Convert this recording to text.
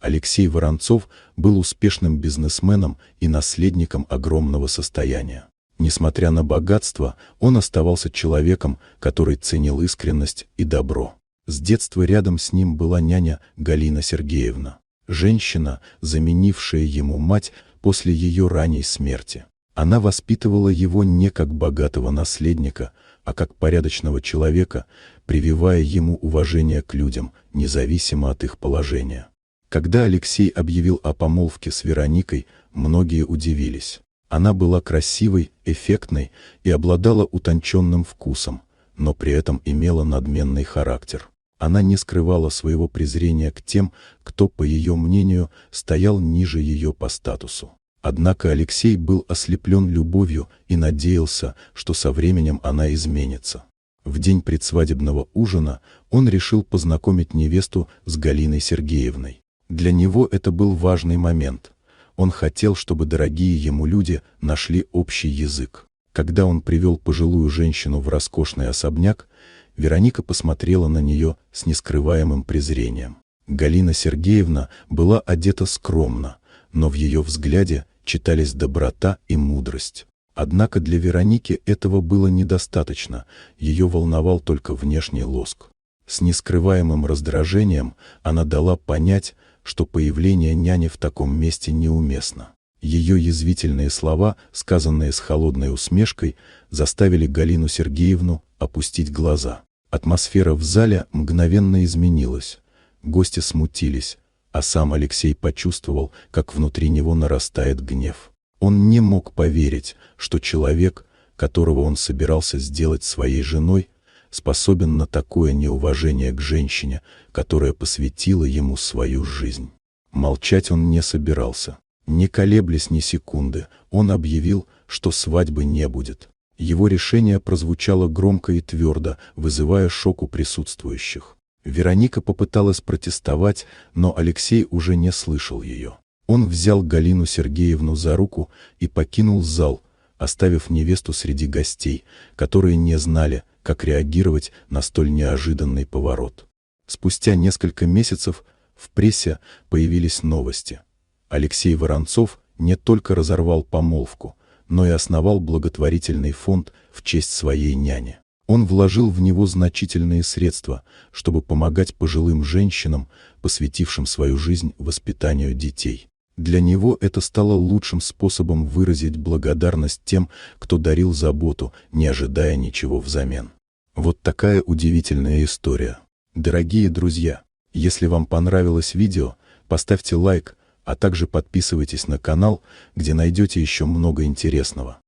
Алексей Воронцов был успешным бизнесменом и наследником огромного состояния. Несмотря на богатство, он оставался человеком, который ценил искренность и добро. С детства рядом с ним была няня Галина Сергеевна, женщина, заменившая ему мать после ее ранней смерти. Она воспитывала его не как богатого наследника, а как порядочного человека, прививая ему уважение к людям, независимо от их положения. Когда Алексей объявил о помолвке с Вероникой, многие удивились. Она была красивой, эффектной и обладала утонченным вкусом, но при этом имела надменный характер. Она не скрывала своего презрения к тем, кто, по ее мнению, стоял ниже ее по статусу. Однако Алексей был ослеплен любовью и надеялся, что со временем она изменится. В день предсвадебного ужина он решил познакомить невесту с Галиной Сергеевной. Для него это был важный момент. Он хотел, чтобы дорогие ему люди нашли общий язык. Когда он привел пожилую женщину в роскошный особняк, Вероника посмотрела на нее с нескрываемым презрением. Галина Сергеевна была одета скромно, но в ее взгляде читались доброта и мудрость. Однако для Вероники этого было недостаточно, ее волновал только внешний лоск. С нескрываемым раздражением она дала понять, что появление няни в таком месте неуместно. Ее язвительные слова, сказанные с холодной усмешкой, заставили Галину Сергеевну опустить глаза. Атмосфера в зале мгновенно изменилась. Гости смутились, а сам Алексей почувствовал, как внутри него нарастает гнев. Он не мог поверить, что человек, которого он собирался сделать своей женой, способен на такое неуважение к женщине, которая посвятила ему свою жизнь. Молчать он не собирался. Не колеблясь ни секунды, он объявил, что свадьбы не будет. Его решение прозвучало громко и твердо, вызывая шок у присутствующих. Вероника попыталась протестовать, но Алексей уже не слышал ее. Он взял Галину Сергеевну за руку и покинул зал, оставив невесту среди гостей, которые не знали, как реагировать на столь неожиданный поворот. Спустя несколько месяцев в прессе появились новости. Алексей Воронцов не только разорвал помолвку, но и основал благотворительный фонд в честь своей няни. Он вложил в него значительные средства, чтобы помогать пожилым женщинам, посвятившим свою жизнь воспитанию детей. Для него это стало лучшим способом выразить благодарность тем, кто дарил заботу, не ожидая ничего взамен. Вот такая удивительная история. Дорогие друзья, если вам понравилось видео, поставьте лайк, а также подписывайтесь на канал, где найдете еще много интересного.